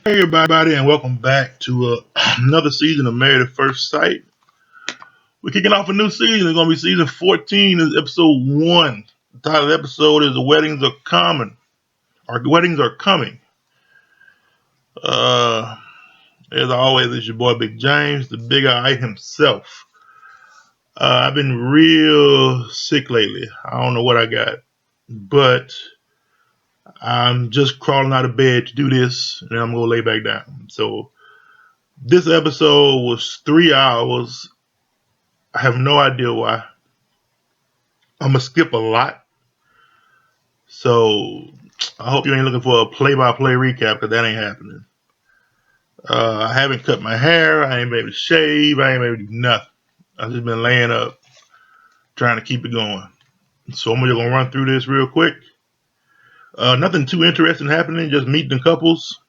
Hey everybody, and welcome back to another season of Married at First Sight. We're kicking off a new season. It's going to be season 14. This is episode 1. The title of the episode is "The Weddings Are Common." Our weddings are coming. Uh, as always, it's your boy Big James, the Big Eye himself. I've been real sick lately. I don't know what I got, but I'm just crawling out of bed to do this, and I'm going to lay back down. So this episode was 3 hours. I have no idea why. I'm gonna skip a lot, so I hope you ain't looking for a play-by-play recap because that ain't happening. I haven't cut my hair. I ain't been able to shave. I ain't been able to do nothing. I've just been laying up, trying to keep it going. So I'm just gonna run through this real quick. Nothing too interesting happening. Just meeting the couples.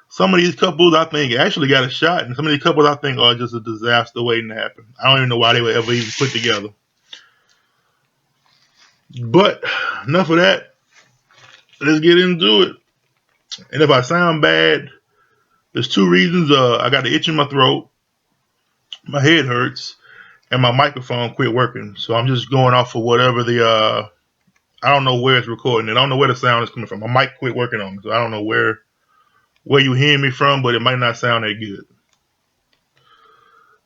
Some of these couples I think actually got a shot, and some of these couples I think are just a disaster waiting to happen. I don't even know why they were ever even put together. But enough of that. Let's get into it. And if I sound bad, there's 2 reasons. I got an itch in my throat, my head hurts, and my microphone quit working. So I'm just going off of whatever I don't know where it's recording it. I don't know where the sound is coming from. My mic quit working on me, so I don't know where you hear me from, but it might not sound that good.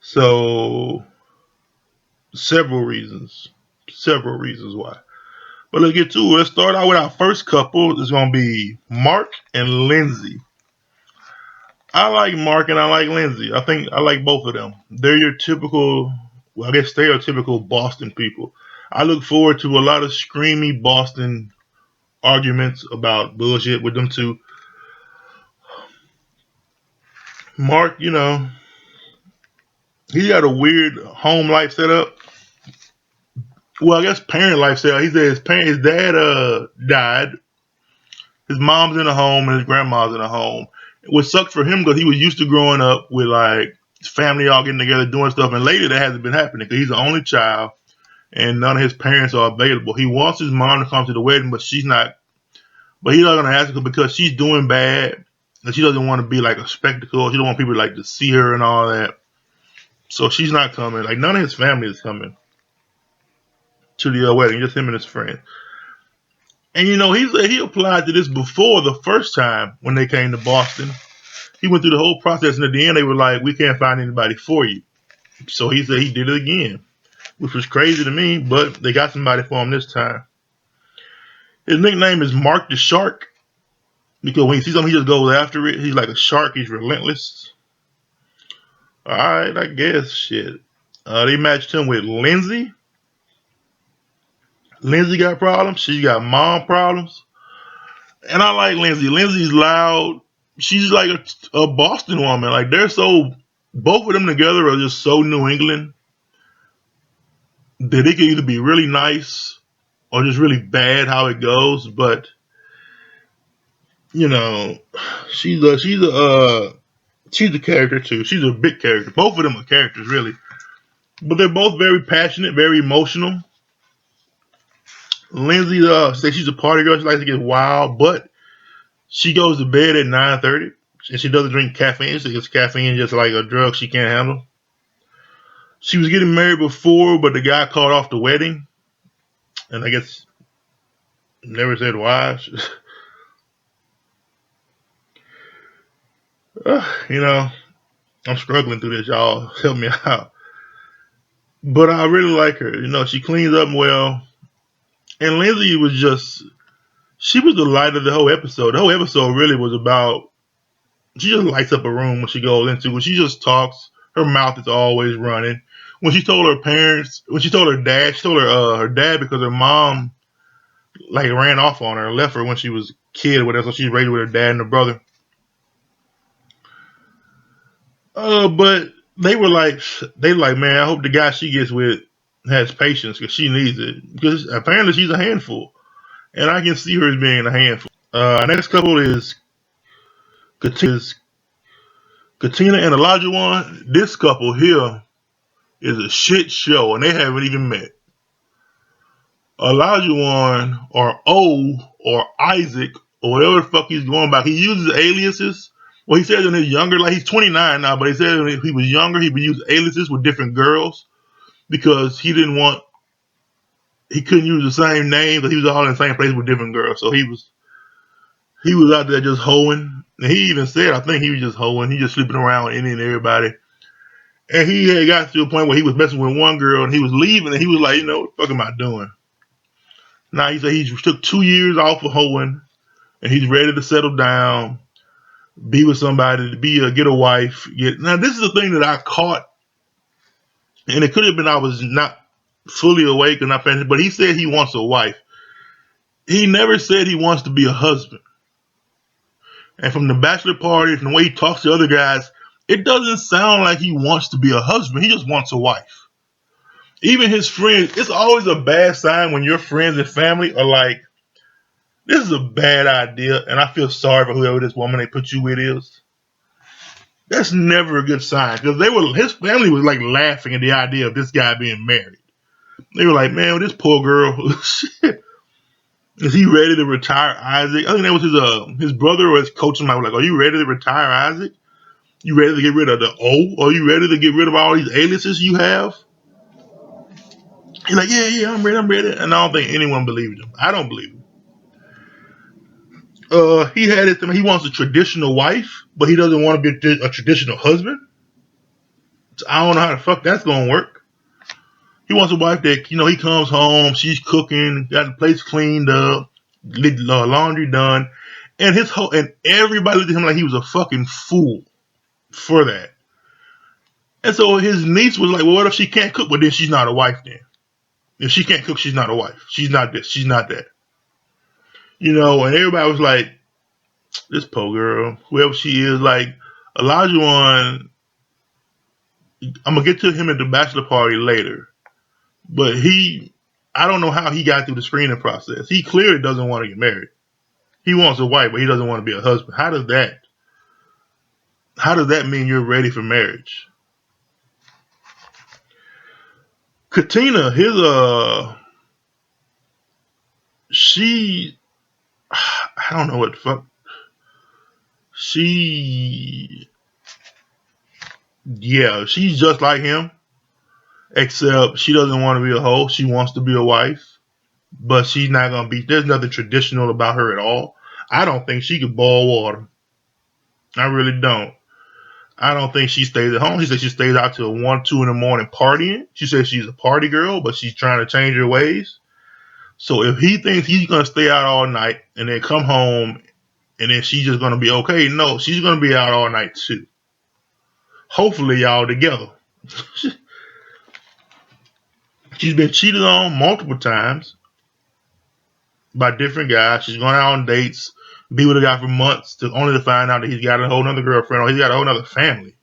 So several reasons why. But let's get to it. Let's start out with our first couple. It's going to be Mark and Lindsay. I like Mark and I like Lindsay. I think I like both of them. They're your typical, well, I guess stereotypical Boston people. I look forward to a lot of screamy Boston arguments about bullshit with them two. Mark, he got a weird home life set up. Well, I guess parent life set up. He said his dad died. His mom's in a home and his grandma's in a home. What sucked for him because he was used to growing up with like his family all getting together doing stuff, and lately that hasn't been happening because he's the only child and none of his parents are available. He wants his mom to come to the wedding, but she's not. But he's not gonna ask her because she's doing bad, and she doesn't want to be like a spectacle. She don't want people like to see her and all that. So she's not coming. Like none of his family is coming to the wedding, just him and his friend. And he applied to this before the first time when they came to Boston. He went through the whole process, and at the end they were like, "We can't find anybody for you." So he said he did it again, which was crazy to me. But they got somebody for him this time. His nickname is Mark the Shark because when he sees something, he just goes after it. He's like a shark. He's relentless. All right, I guess. Shit. They matched him with Lindsay. Lindsay got problems. She got mom problems. And I like Lindsay. Lindsay's loud. She's like a Boston woman. Like both of them together are just so New England that it could either be really nice or just really bad how it goes. But you know, she's a character too. She's a big character. Both of them are characters really, but they're both very passionate, very emotional. Lindsay says she's a party girl. She likes to get wild, but she goes to bed at 9:30 and she doesn't drink caffeine. She gets caffeine just like a drug she can't handle. She was getting married before, but the guy called off the wedding, and I guess never said why. You know, I'm struggling through this. Y'all help me out. But I really like her. She cleans up well. And Lindsay she was the light of the whole episode. The whole episode really was about, she just lights up a room when she goes into, when she just talks, her mouth is always running. When she told her parents, when she told her dad, she told her dad because her mom like ran off on her, left her when she was a kid or whatever, so she raised with her dad and her brother. But they were like, man, I hope the guy she gets with has patience because she needs it. Because apparently she's a handful. And I can see her as being a handful. Next couple is Katina and Olajuwon. This couple here is a shit show, and they haven't even met. Olajuwon or O or Isaac or whatever the fuck he's going by, he uses aliases, Well, he said in his younger, like he's 29 now, but he said when he was younger, he would use aliases with different girls because he couldn't use the same name, but he was all in the same place with different girls. So he was out there just hoeing. And he even said, I think he was just hoeing. He just sleeping around with any and everybody. And he had got to a point where he was messing with one girl and he was leaving and he was like, what the fuck am I doing? Now he said he took 2 years off of hoeing and he's ready to settle down, be with somebody, get a wife. Now this is the thing that I caught, and it could have been I was not fully awake and not finished, but he said he wants a wife. He never said he wants to be a husband. And from the bachelor party, from the way he talks to other guys, it doesn't sound like he wants to be a husband. He just wants a wife. Even his friends, it's always a bad sign when your friends and family are like, this is a bad idea, and I feel sorry for whoever this woman they put you with is. That's never a good sign because his family was like laughing at the idea of this guy being married. They were like, man, this poor girl, shit. Is he ready to retire Isaac? I think that was his brother or his coach. Somebody was like, are you ready to retire Isaac? You ready to get rid of the O? Are you ready to get rid of all these aliases you have? He's like, yeah, I'm ready. And I don't think anyone believed him. I don't believe him. He wants a traditional wife, but he doesn't want to be a traditional husband. So I don't know how the fuck that's gonna work. He wants a wife that, he comes home, she's cooking, got the place cleaned up, laundry done, and everybody looked at him like he was a fucking fool for that. And so his niece was like, well, what if she can't cook? But then she's not a wife then. If she can't cook, she's not a wife. She's not this, she's not that. And everybody was like, this poor girl, whoever she is, like, Olajuwon, I'm going to get to him at the bachelor party later. But I don't know how he got through the screening process. He clearly doesn't want to get married. He wants a wife, but he doesn't want to be a husband. How does that mean you're ready for marriage? Katina, I don't know what the fuck. She's just like him, except she doesn't want to be a hoe. She wants to be a wife, but she's not going to be, there's nothing traditional about her at all. I don't think she could boil water. I really don't. I don't think she stays at home. She says she stays out till 1, 2 in the morning partying. She says she's a party girl, but she's trying to change her ways. So if he thinks he's going to stay out all night and then come home and then she's just going to be okay, no, she's going to be out all night too. Hopefully y'all together. She's been cheated on multiple times by different guys. She's going out on dates, be with a guy for months only to find out that he's got a whole other girlfriend or he's got a whole other family.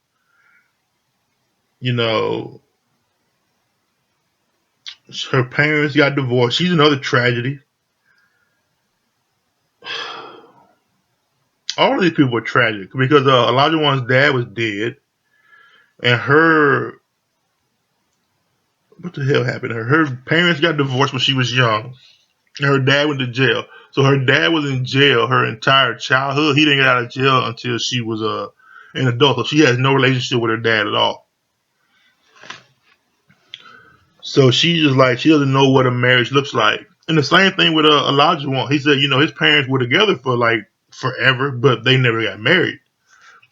Her parents got divorced. She's another tragedy. All of these people are tragic because Olajuwon's dad was dead, and what the hell happened to her? Her parents got divorced when she was young, and her dad went to jail. So her dad was in jail her entire childhood. He didn't get out of jail until she was an adult. So she has no relationship with her dad at all. So she's just like, she doesn't know what a marriage looks like. And the same thing with Olajuwon. He said, his parents were together for like forever, but they never got married.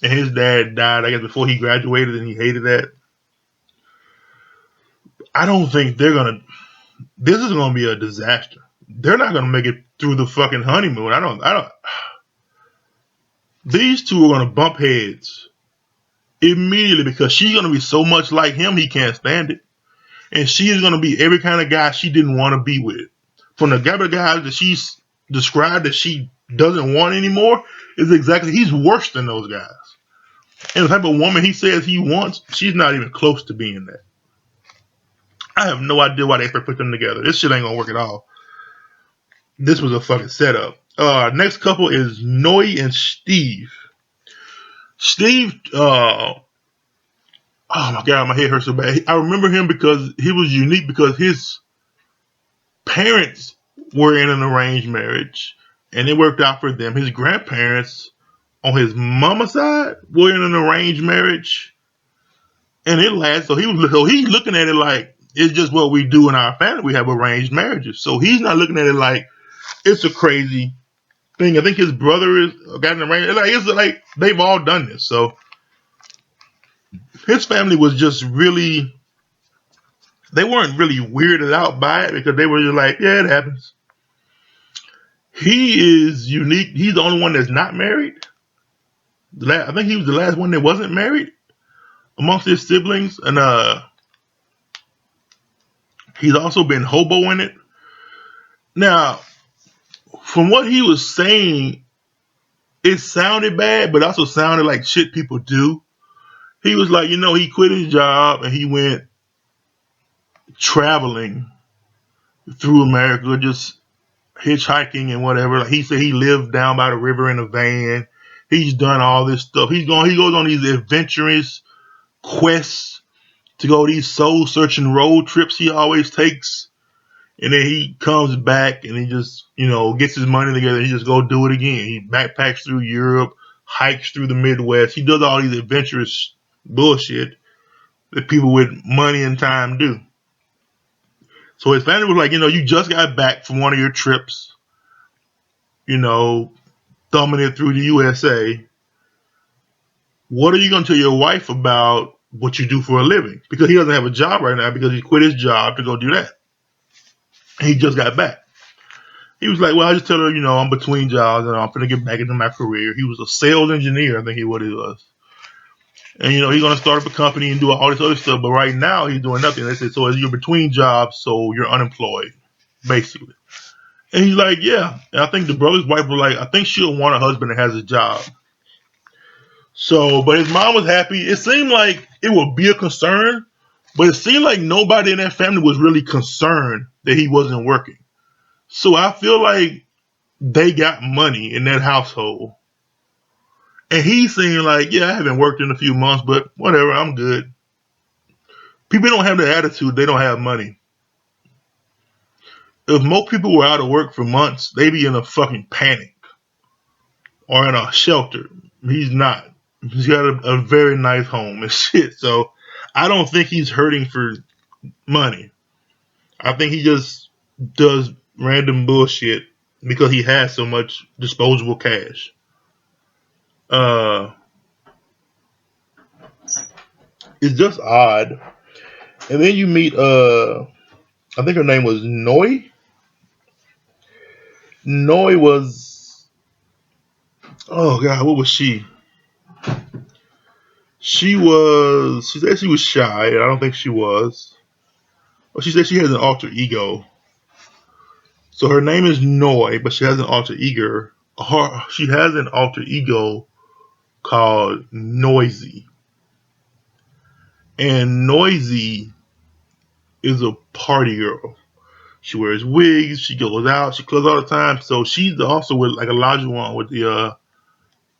And his dad died, I guess, before he graduated, and he hated that. I don't think this is gonna be a disaster. They're not gonna make it through the fucking honeymoon. I don't. These two are gonna bump heads immediately because she's gonna be so much like him, he can't stand it. And she is gonna be every kind of guy she didn't want to be with. From the type of guys that she's described that she doesn't want anymore, he's worse than those guys. And the type of woman he says he wants, she's not even close to being that. I have no idea why they put them together. This shit ain't gonna work at all. This was a fucking setup. Next couple is Noi and Steve. Steve, oh my god, my head hurts so bad. I remember him because he was unique because his parents were in an arranged marriage and it worked out for them. His grandparents on his mama side were in an arranged marriage, and it lasts. So he's looking at it like it's just what we do in our family. We have arranged marriages. So he's not looking at it like it's a crazy thing. I think his brother is got an arranged. It's like they've all done this. So his family was just really. They weren't really weirded out by it because they were just like, yeah, it happens. He is unique. He's the only one that's not married. I think he was the last one that wasn't married amongst his siblings, and he's also been hoboing it. Now, from what he was saying, it sounded bad, but also sounded like shit people do. He was like, he quit his job and he went traveling through America, just hitchhiking and whatever. Like he said, he lived down by the river in a van. He's done all this stuff. He goes on these adventurous quests to go these soul searching road trips he always takes. And then he comes back and he just, gets his money together and he just go do it again. He backpacks through Europe, hikes through the Midwest. He does all these adventurous bullshit that people with money and time do. So his family was like, you just got back from one of your trips, thumbing it through the USA. What are you going to tell your wife about what you do for a living? Because he doesn't have a job right now because he quit his job to go do that. And he just got back. He was like, well, I just tell her, I'm between jobs and I'm going to get back into my career. He was a sales engineer, I think he was. And, he's going to start up a company and do all this other stuff. But right now, he's doing nothing. They said, so you're between jobs, so you're unemployed, basically. And he's like, yeah. And I think the brother's wife was like, I think she'll want a husband that has a job. So, but his mom was happy. It seemed like it would be a concern, but it seemed like nobody in that family was really concerned that he wasn't working. So I feel like they got money in that household. And he's saying like, yeah, I haven't worked in a few months, but whatever, I'm good. People don't have the attitude, they don't have money. If most people were out of work for months, they'd be in a fucking panic or in a shelter. He's not. He's got a very nice home and shit. So I don't think he's hurting for money. I think he just does random bullshit because he has so much disposable cash. It's just odd. And then you meet I think her name was Noi. Noi was, oh god, what was she? She said she was shy, and I don't think she was. Well, she said she has an alter ego. So her name is Noi, but she has an alter ego. She has an alter ego called Noisy. And Noisy is a party girl. She wears wigs, she goes out, she clothes all the time. So she's also with like Elijah Wan with the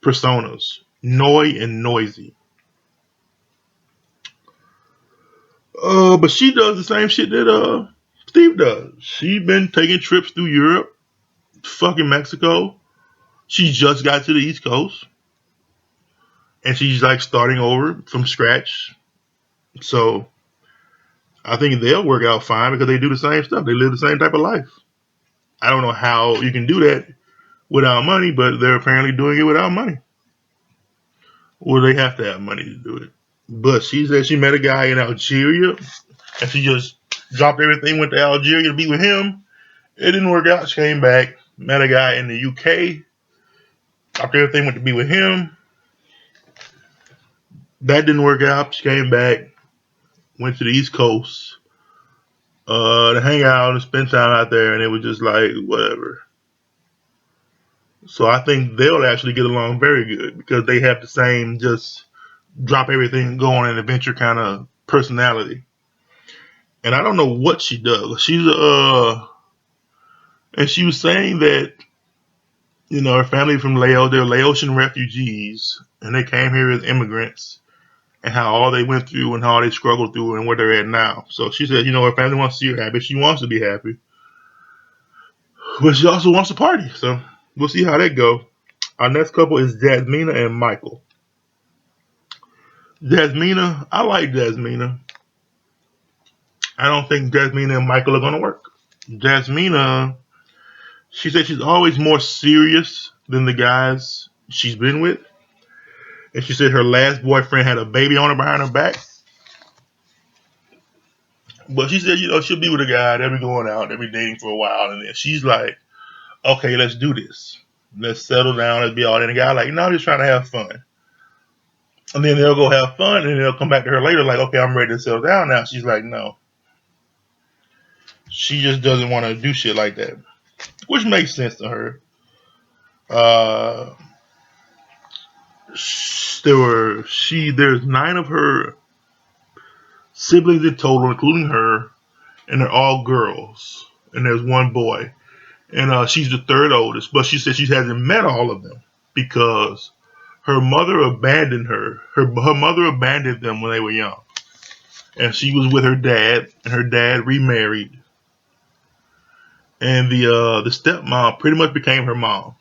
personas. Noi and Noisy. But she does the same shit that Steve does. She been taking trips through Europe, fucking Mexico. She just got to the East Coast. And she's like starting over from scratch. So I think they'll work out fine because they do the same stuff. They live the same type of life. I don't know how you can do that without money, but they're apparently doing it without money. Or they have to have money to do it. But she said she met a guy in Algeria and she just dropped everything, went to Algeria to be with him. It didn't work out. She came back, met a guy in the UK, dropped everything, went to be with him. That didn't work out. She came back, went to the East Coast to hang out and spend time out there, and it was just like, whatever. So I think they'll actually get along very good because they have the same just drop everything and go on an adventure kind of personality. And I don't know what she does. And she was saying that, her family from Laos, they're Laotian refugees, and they came here as immigrants, and how all they went through and how they struggled through and where they're at now. So she said, her family wants to see her happy. She wants to be happy. But she also wants to party. So we'll see how that goes. Our next couple is Jasmina and Michael. Jasmina, I like Jasmina. I don't think Jasmina and Michael are gonna work. Jasmina, she said she's always more serious than the guys she's been with. And she said her last boyfriend had a baby on her behind her back. But she said, she'll be with a guy, they'll be going out, they'll be dating for a while, and then she's like, okay, let's do this. Let's settle down, let's be all in. The guy like, no, I'm just trying to have fun. And then they'll go have fun, and they'll come back to her later like, okay, I'm ready to settle down now. She's like, no. She just doesn't want to do shit like that. Which makes sense to her. Uh, there's 9 of her siblings in total, including her, and they're all girls. And there's one boy. And she's the third oldest, but she said she hasn't met all of them because her mother abandoned her. Her mother abandoned them when they were young. And she was with her dad, and her dad remarried. And the stepmom pretty much became her mom.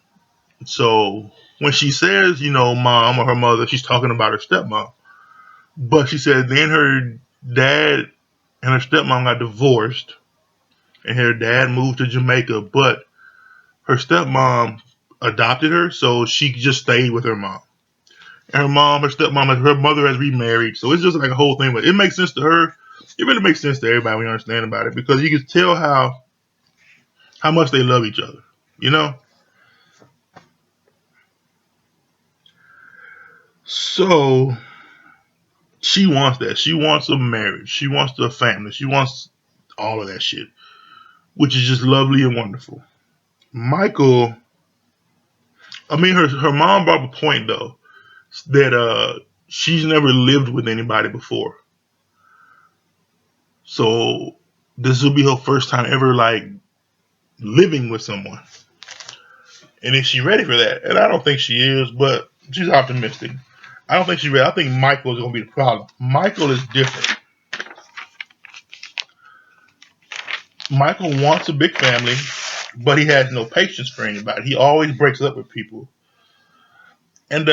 So when she says, mom or her mother, she's talking about her stepmom. But she said then her dad and her stepmom got divorced, and her dad moved to Jamaica, but her stepmom adopted her, so she just stayed with her mom. And her stepmom, her mother has remarried, so it's just like a whole thing. But it makes sense to her. It really makes sense to everybody when you understand about it, because you can tell how much they love each other, you know? So she wants that. She wants a marriage. She wants a family. She wants all of that shit, which is just lovely and wonderful. Michael, her mom brought up a point though that she's never lived with anybody before, so this will be her first time ever like living with someone. And is she ready for that? And I don't think she is, but she's optimistic. I don't think she's ready. I think Michael is going to be the problem. Michael is different. Michael wants a big family, but he has no patience for anybody. He always breaks up with people. And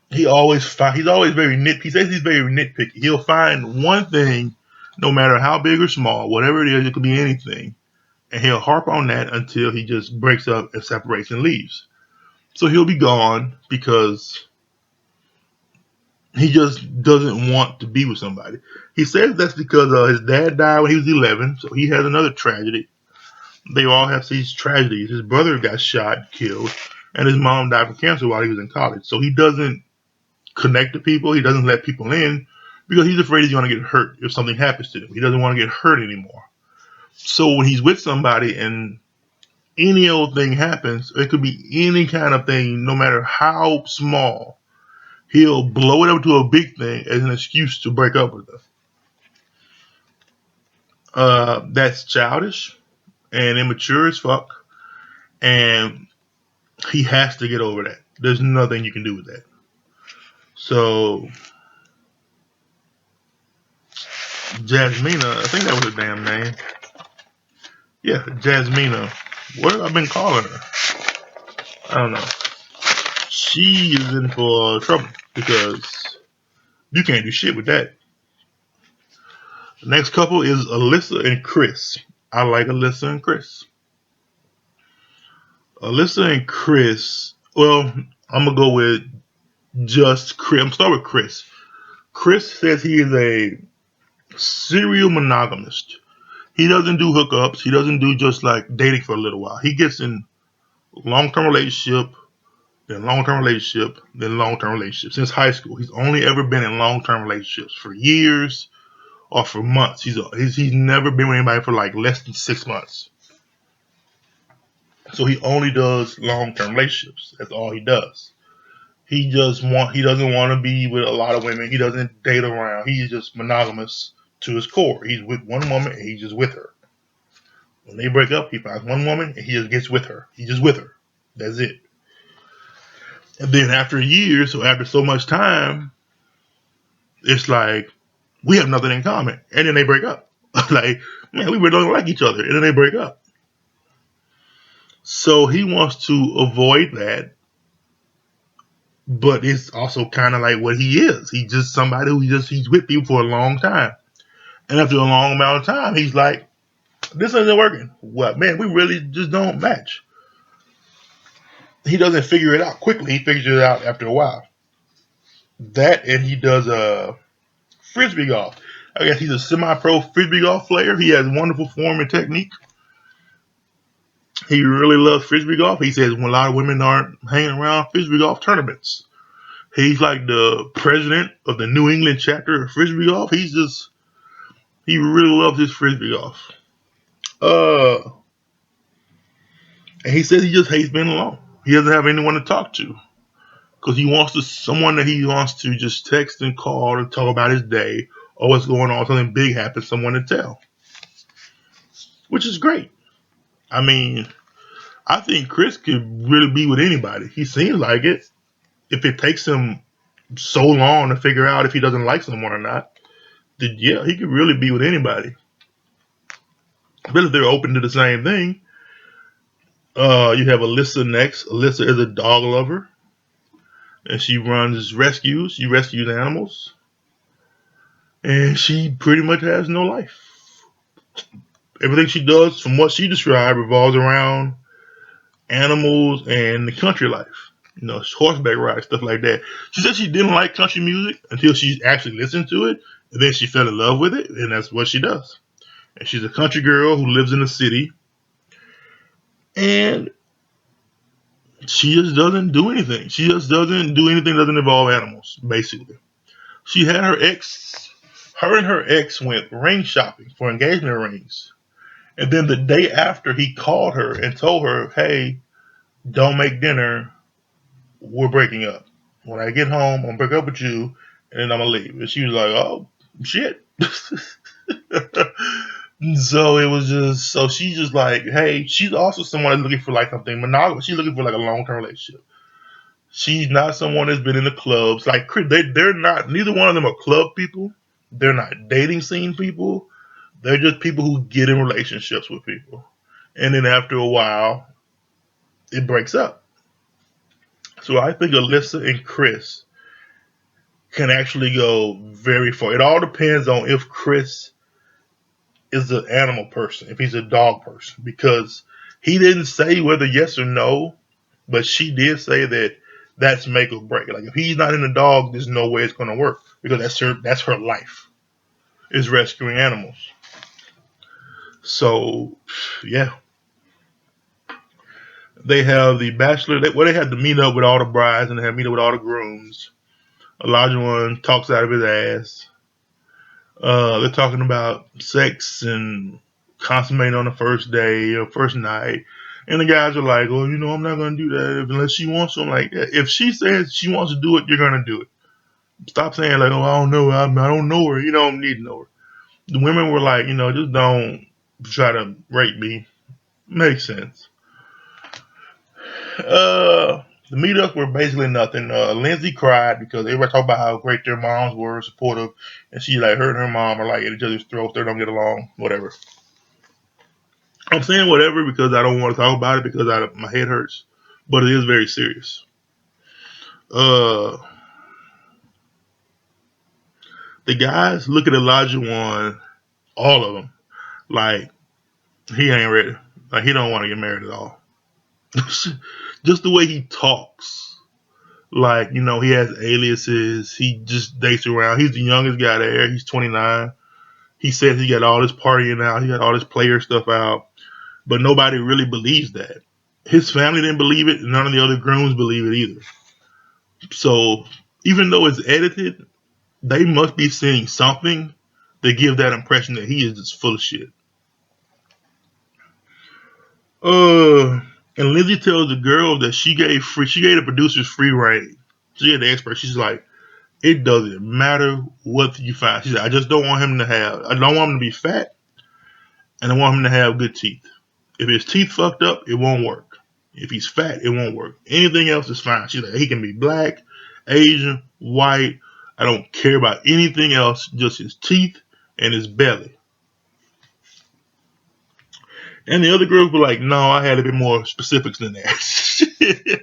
he's always very nitpicky. He says he's very nitpicky. He'll find one thing, no matter how big or small, whatever it is, it could be anything, and he'll harp on that until he just breaks up and separates and leaves. So he'll be gone because he just doesn't want to be with somebody. He says that's because his dad died when he was 11, so he has another tragedy. They all have these tragedies. His brother got shot, killed, and his mom died from cancer while he was in college. So he doesn't connect to people. He doesn't let people in because he's afraid he's going to get hurt if something happens to him. He doesn't want to get hurt anymore. So when he's with somebody and any old thing happens, it could be any kind of thing, no matter how small, he'll blow it up to a big thing as an excuse to break up with them. That's childish and immature as fuck, and he has to get over that. There's nothing you can do with that. So, Jasmina, I think that was her damn name. Yeah, Jasmina. What have I been calling her? I don't know. She is in for trouble because you can't do shit with that. The next couple is Alyssa and Chris. I like Alyssa and Chris. Alyssa and Chris. Well, I'm gonna go with just Chris. I'm gonna start with Chris. Chris says he is a serial monogamist. He doesn't do hookups. He doesn't do just like dating for a little while. He gets in long-term relationship, then long-term relationship, then long-term relationship. Since high school, he's only ever been in long-term relationships for years or for months. He's never been with anybody for like less than 6 months. So he only does long-term relationships. That's all he does. He doesn't want to be with a lot of women. He doesn't date around. He's just monogamous to his core. He's with one woman and he's just with her. When they break up, he finds one woman and he just gets with her. He's just with her. That's it. And then after years, so after so much time, it's like we have nothing in common. And then they break up. Like, man, we really don't like each other. And then they break up. So he wants to avoid that. but it's also kind of like what he is. He's just somebody he's with people for a long time, and after a long amount of time, he's like, this isn't working. What, man? We really just don't match. He doesn't figure it out quickly. He figures it out after a while. That, and he does frisbee golf. I guess he's a semi-pro frisbee golf player. He has wonderful form and technique. He really loves frisbee golf. He says when a lot of women aren't hanging around frisbee golf tournaments. He's like the president of the New England chapter of frisbee golf. He really loves his frisbee golf. Uh, and he says he just hates being alone. He doesn't have anyone to talk to because he wants someone that he wants to just text and call and talk about his day or what's going on. Something big happens, someone to tell, which is great. I mean, I think Chris could really be with anybody. He seems like it. If it takes him so long to figure out if he doesn't like someone or not, then yeah, he could really be with anybody. But if they're open to the same thing, you have Alyssa next. Alyssa is a dog lover, and she runs rescues. She rescues animals, and she pretty much has no life. Everything she does, from what she described, revolves around animals and the country life. You know, horseback ride, stuff like that. She said she didn't like country music until she actually listened to it, and then she fell in love with it, and that's what she does. And she's a country girl who lives in the city, and she just doesn't do anything. She just doesn't do anything that doesn't involve animals, basically. She had her and her ex went ring shopping for engagement rings. And then the day after, he called her and told her, hey, don't make dinner. We're breaking up. When I get home, I'm going to break up with you, and then I'm going to leave. And she was like, oh, shit. So it was just, so she's just like, hey, she's also someone that's looking for like something monogamous. She's looking for like a long term relationship. She's not someone that's been in the clubs. Like, they're not, neither one of them are club people. They're not dating scene people. They're just people who get in relationships with people. And then after a while, it breaks up. So I think Alyssa and Chris can actually go very far. It all depends on if Chris is an animal person, if he's a dog person, because he didn't say whether yes or no, but she did say that that's make or break. Like if he's not in the dog, there's no way it's going to work because that's her life is rescuing animals. So yeah, they have the bachelor. They had to meet up with all the brides and they have to meet up with all the grooms. Elijah one talks out of his ass. They're talking about sex and consummating on the first day or first night. And the guys are like, well, I'm not going to do that unless she wants something like that. If she says she wants to do it, you're going to do it. Stop saying like, oh, I don't know. I don't know her. You don't need to know her. The women were like, just don't try to rape me. Makes sense. The meetups were basically nothing. Lindsay cried because everybody talked about how great their moms were, supportive, and she like her and her mom are like at each other's throats. They don't get along. Whatever. I'm saying whatever because I don't want to talk about it because my head hurts, but it is very serious. Uh, the guys look at Elijah one, all of them, like he ain't ready. Like he don't want to get married at all. Just the way he talks. Like, he has aliases. He just dates around. He's the youngest guy there. He's 29. He says he got all this partying out. He got all this player stuff out. But nobody really believes that. His family didn't believe it. None of the other grooms believe it either. So even though it's edited, they must be seeing something that give that impression that he is just full of shit. Uh, and Lindsay tells the girl that she gave the producers free reign. She had the expert. She's like, it doesn't matter what you find. She said, I just don't want him to I don't want him to be fat, and I want him to have good teeth. If his teeth fucked up, it won't work. If he's fat, it won't work. Anything else is fine. She's like, he can be black, Asian, white. I don't care about anything else, just his teeth and his belly. And the other girls were like, no, I had a bit more specifics than that.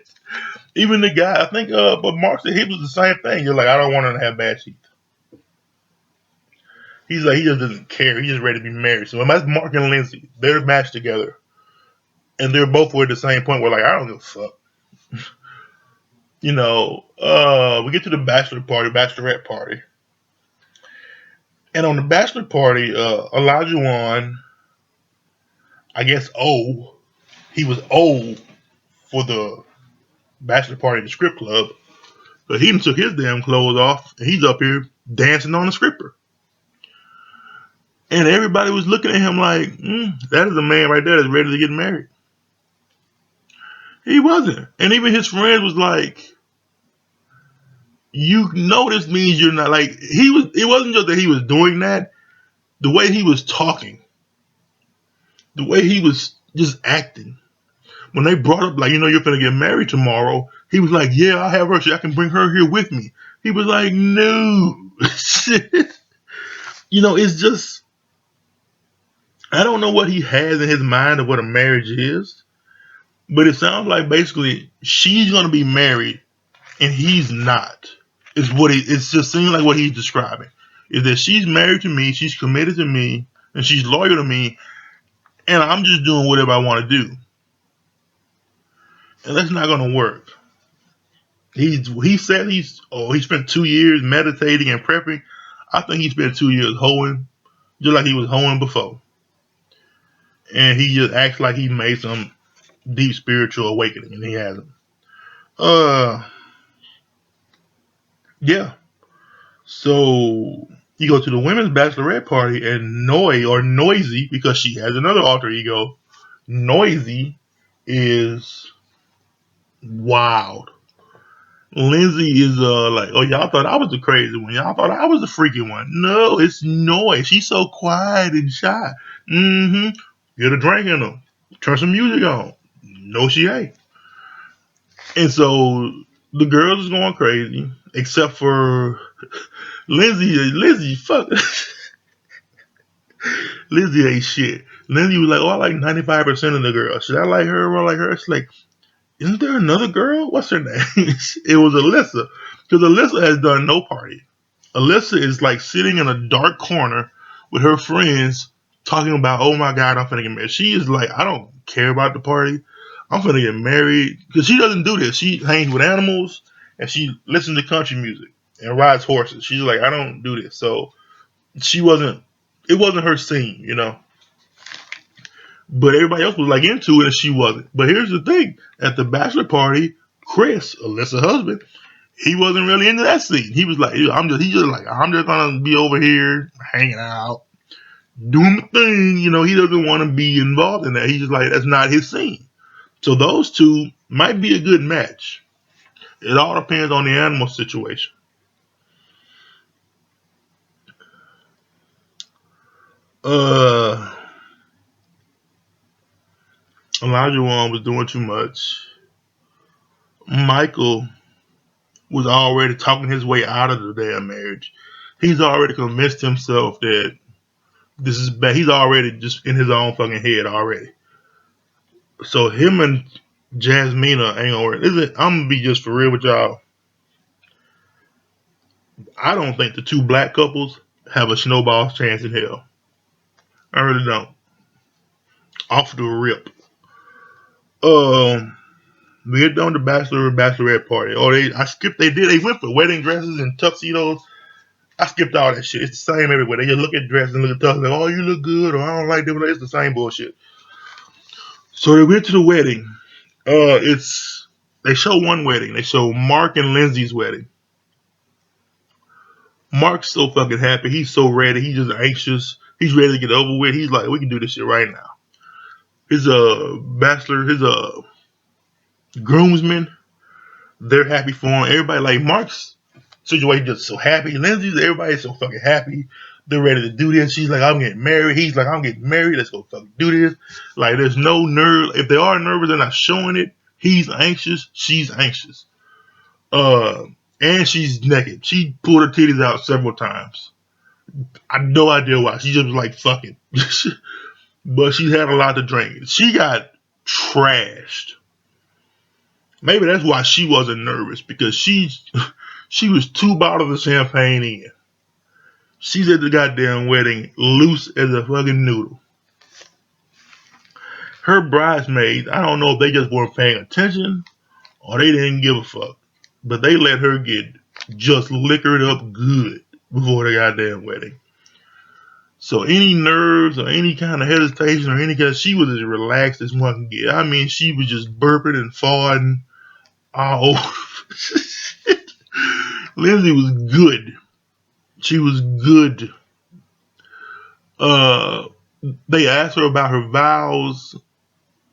Even the guy, I think, but Mark said he was the same thing. You're like, I don't want her to have bad teeth. He's like, he just doesn't care. He's just ready to be married. So that's Mark and Lindsay. They're matched together, and they're both at the same point. Where like, I don't give a fuck. We get to the bachelorette party, and on the bachelor party, Elijah Wan, I guess, he was old for the bachelor party in the strip club. So he even took his damn clothes off, and he's up here dancing on the stripper. And everybody was looking at him like, that is a man right there that's ready to get married. He wasn't. And even his friends was like, you know this means you're not like it wasn't just that he was doing that, the way he was talking, the way he was just acting. When they brought up, like, you're gonna get married tomorrow, he was like, yeah, I'll have her, so I can bring her here with me. He was like, no. It's just, I don't know what he has in his mind of what a marriage is, but it sounds like basically she's gonna be married and he's not. It's just seems like what he's describing. Is that she's married to me, she's committed to me, and she's loyal to me, and I'm just doing whatever I want to do. And that's not gonna work. He said he spent 2 years meditating and prepping. I think he spent 2 years hoeing, just like he was hoeing before. And he just acts like he made some deep spiritual awakening, and he hasn't. Yeah. So you go to the women's bachelorette party, and Noisy, because she has another alter ego, Noisy is wild. Lindsay is like, oh, y'all thought I was the crazy one. Y'all thought I was the freaky one. No, it's Noise. She's so quiet and shy. Get a drink in her. Turn some music on. No, she ain't. And so the girls is going crazy, except for Lindsay, fuck. Lindsay ain't shit. Lindsay was like, oh, I like 95% of the girls. Should I like her or I like her? She's like, isn't there another girl? What's her name? It was Alyssa. Because Alyssa has done no party. Alyssa is like sitting in a dark corner with her friends talking about, oh my God, I'm finna get married. She is like, I don't care about the party. I'm finna get married. Because she doesn't do this. She hangs with animals and she listens to country music and rides horses. She's like, I don't do this. So it wasn't her scene, But everybody else was like into it and she wasn't. But here's the thing. At the bachelor party, Chris, Alyssa's husband, he wasn't really into that scene. He was like, I'm just gonna be over here hanging out, doing the thing. He doesn't want to be involved in that. He's just like, that's not his scene. So those two might be a good match. It all depends on the animal situation. Elijah Wan was doing too much. Michael was already talking his way out of the damn marriage. He's already convinced himself that this is bad. He's already just in his own fucking head already. So him and Jasmina ain't gonna work. I'm gonna be just for real with y'all. I don't think the two black couples have a snowball's chance in hell. I really don't. Off the rip. We get done the bachelorette party. They went for wedding dresses and tuxedos. I skipped all that shit. It's the same everywhere. They just look at dresses and look at tuxedos like, oh, you look good, or I don't like them. It's the same bullshit. So they went to the wedding. They show one wedding. They show Mark and Lindsay's wedding. Mark's so fucking happy. He's so ready. He's just anxious. He's ready to get over with. He's like, we can do this shit right now. His groomsmen, they're happy for him. Everybody like Mark's situation just so happy. Lindsay's, everybody's so fucking happy. They're ready to do this. She's like, I'm getting married. He's like, I'm getting married. Let's go fucking do this. Like, there's no nerve. If they are nervous, they're not showing it. He's anxious. She's anxious. And she's naked. She pulled her titties out several times. I have no idea why. She just was like, fuck it. But she had a lot to drink. She got trashed. Maybe that's why she wasn't nervous, because she was 2 bottles of champagne in. She's at the goddamn wedding loose as a fucking noodle. Her bridesmaids, I don't know if they just weren't paying attention or they didn't give a fuck, but they let her get just liquored up good before the goddamn wedding. So any nerves or any kind of hesitation or any kind, she was as relaxed as one can get. I mean, she was just burping and farting all over. Lindsay was good. She was good. Uh, they asked her about her vows.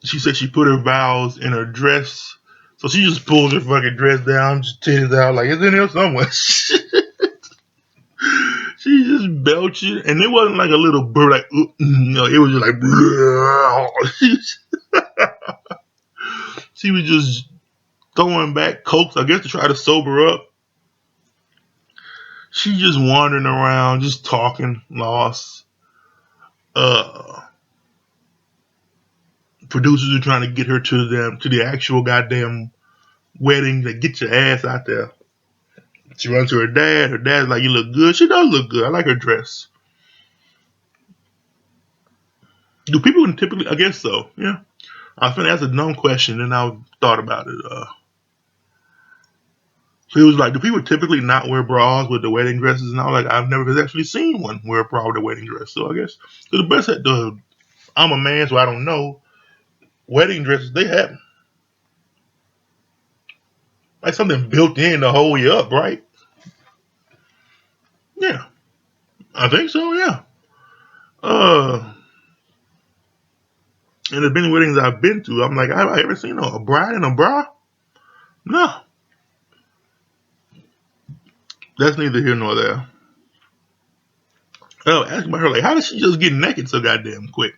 She said she put her vows in her dress. So she just pulled her fucking dress down, just titties out, like it's in here somewhere. She just belched it, and it wasn't like a little bird, like no, it was just like she was just throwing back cokes, I guess, to try to sober up. She just wandering around, just talking, lost. Uh, Producers are trying to get her to the actual goddamn wedding. Like, get your ass out there. She runs to her dad. Her dad's like, "You look good." She does look good. I like her dress. Do people typically? I guess so. Yeah. I think that's a dumb question, and I thought about it. So it was like, do people typically not wear bras with the wedding dresses? And I was like, I've never actually seen one wear a bra with a wedding dress. So I guess the best at I'm a man, so I don't know. Wedding dresses, they have like something built in to hold you up, right? Yeah, I think so. Yeah. Uh, and the many weddings I've been to, I'm like, have I ever seen a bride in a bra? No, that's neither here nor there. Oh, ask about her, like, how did she just get naked so goddamn quick?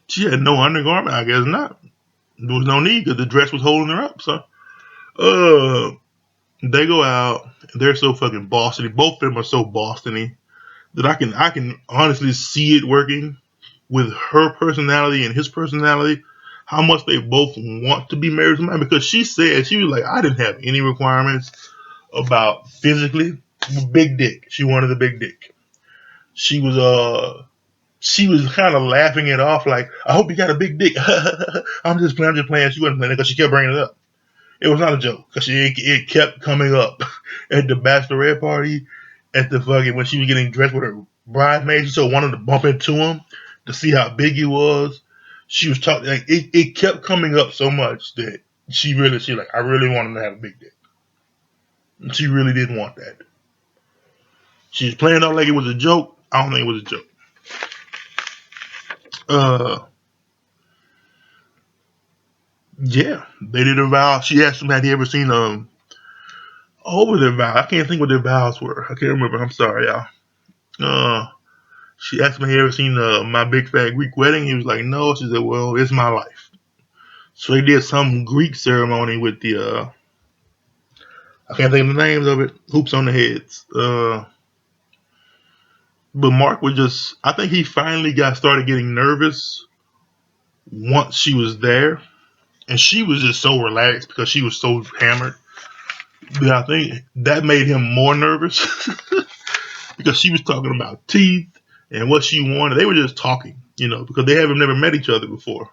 She had no undergarment, I guess not. There was no need because the dress was holding her up. So, uh, they go out. They're so fucking Bostony. Both of them are so Bostony that I can honestly see it working with her personality and his personality. How much they both want to be married to somebody, because she said she was like, I didn't have any requirements about physically. Big dick. She wanted a big dick. She was kind of laughing it off like, I hope you got a big dick. I'm just playing. I'm just playing. She wasn't playing it because she kept bringing it up. It was not a joke because it kept coming up at the bachelorette party, at the fucking when she was getting dressed with her bridesmaids. She so wanted to bump into him to see how big he was. She was talking like it kept coming up so much that she like, I really wanted to have a big dick. And she really didn't want that. She was playing out like it was a joke. I don't think it was a joke. Uh, yeah, they did a vow. She asked him, had he ever seen what were their vows? I can't think what their vows were. I can't remember. I'm sorry, y'all. Uh, she asked me, "Have you ever seen My Big Fat Greek Wedding?" He was like, "No." She said, "Well, it's my life." So they did some Greek ceremony with the I can't think of the names of it. Hoops on the heads. But Mark was just. I think he finally got started getting nervous once she was there, and she was just so relaxed because she was so hammered. But I think that made him more nervous because she was talking about teeth and what she wanted. They were just talking, because they haven't never met each other before.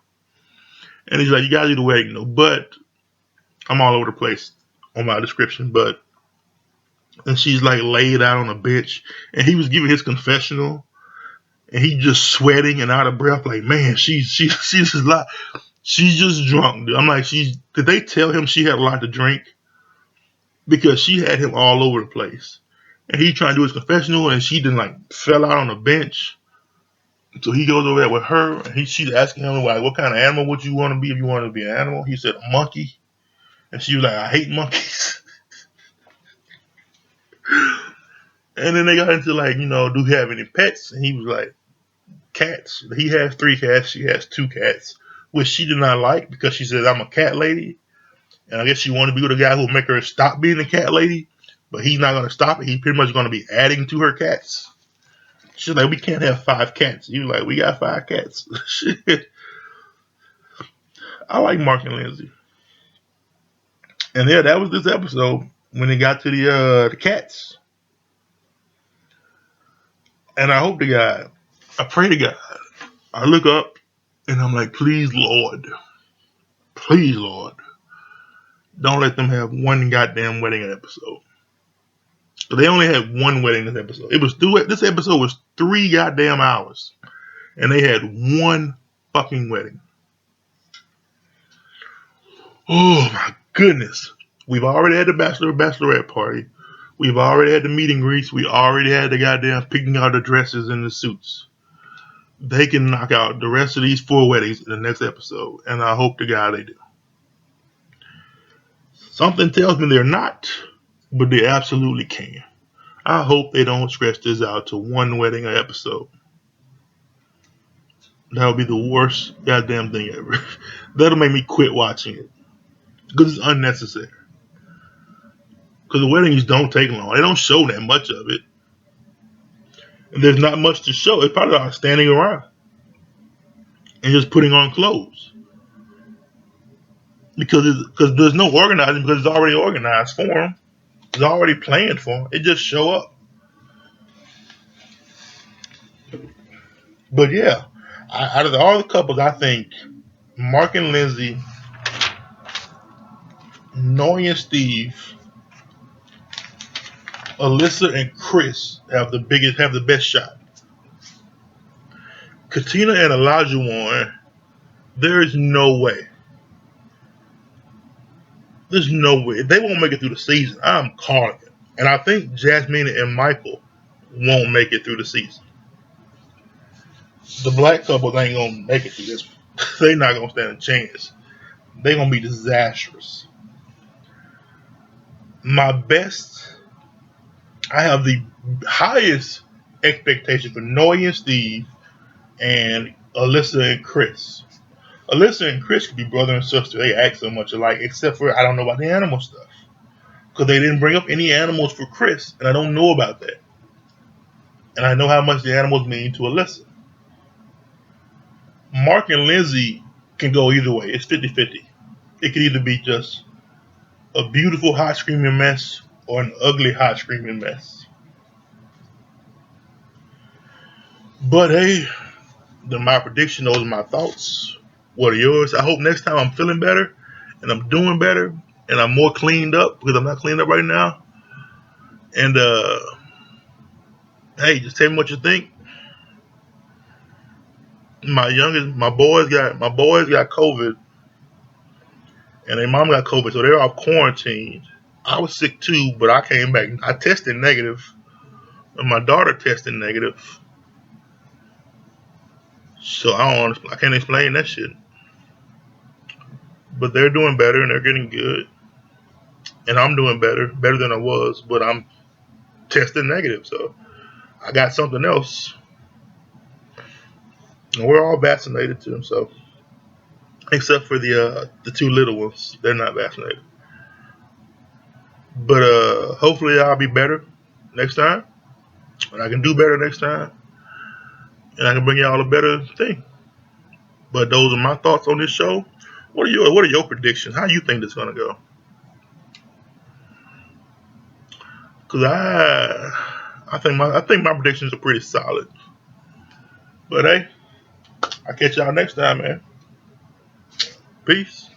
And he's like, "You gotta do the wedding, but I'm all over the place on my description, but." And she's like laid out on a bench, and he was giving his confessional, and he just sweating and out of breath, like, man, she's a lot. She's just drunk. Dude. I'm like, did they tell him she had a lot to drink? Because she had him all over the place. And he trying to do his confessional, and she didn't like fell out on the bench. So he goes over there with her, and she's asking him like, "What kind of animal would you want to be if you wanted to be an animal?" He said, "A monkey," and she was like, "I hate monkeys." And then they got into like, do you have any pets? And he was like, "Cats." He has 3 cats. She has 2 cats, which she did not like because she said, "I'm a cat lady," and I guess she wanted to be with a guy who will make her stop being a cat lady. But he's not going to stop it. He's pretty much going to be adding to her cats. She's like, "We can't have 5 cats." He was like, "We got 5 cats." Shit. I like Mark and Lindsay. And yeah, that was this episode when it got to the cats. And I hope to God, I pray to God, I look up and I'm like, please, Lord, don't let them have one goddamn wedding episode. So they only had one wedding this episode. This episode was 3 goddamn hours, and they had one fucking wedding. Oh my goodness. We've already had the bachelorette party. We've already had the meet and greets. We already had the goddamn picking out the dresses and the suits. They can knock out the rest of these 4 weddings in the next episode, and I hope to God they do. Something tells me they're not, but they absolutely can. I hope they don't stretch this out to one wedding an episode. That would be the worst goddamn thing ever. That'll make me quit watching it. Because it's unnecessary. Because the weddings don't take long. They don't show that much of it. And there's not much to show. It's probably all standing around. And just putting on clothes. Because there's no organizing, because it's already organized for them. It's already planned for them. It just show up. But yeah, out of all the couples, I think Mark and Lindsay, Noi and Steve, Alyssa and Chris have the best shot. Katina and Elijah Warren, there is no way. There's no way. They won't make it through the season. I'm calling it. And I think Jasmine and Michael won't make it through the season. The black couples ain't gonna make it through this. They're not gonna stand a chance. They're gonna be disastrous. I have the highest expectation for Noi and Steve and Alyssa and Chris. Alyssa and Chris could be brother and sister. They act so much alike, except for I don't know about the animal stuff. Because they didn't bring up any animals for Chris, and I don't know about that. And I know how much the animals mean to Alyssa. Mark and Lindsay can go either way. It's 50-50. It could either be just a beautiful hot screaming mess or an ugly hot screaming mess. But hey, my prediction, those are my thoughts. What are yours? I hope next time I'm feeling better and I'm doing better and I'm more cleaned up, because I'm not cleaned up right now. And hey, just tell me what you think. My boys got COVID, and their mom got COVID, so they're all quarantined. I was sick too, but I came back. I tested negative, and my daughter tested negative. So I can't explain that shit. But they're doing better and they're getting good, and I'm doing better than I was. But I'm testing negative, so I got something else. And we're all vaccinated too, so except for the 2 little ones, they're not vaccinated. But hopefully I'll be better next time, and I can do better next time, and I can bring y'all a better thing. But those are my thoughts on this show. What are your predictions? How you think this is gonna go? Cause I think my predictions are pretty solid. But hey, I'll catch y'all next time, man. Peace.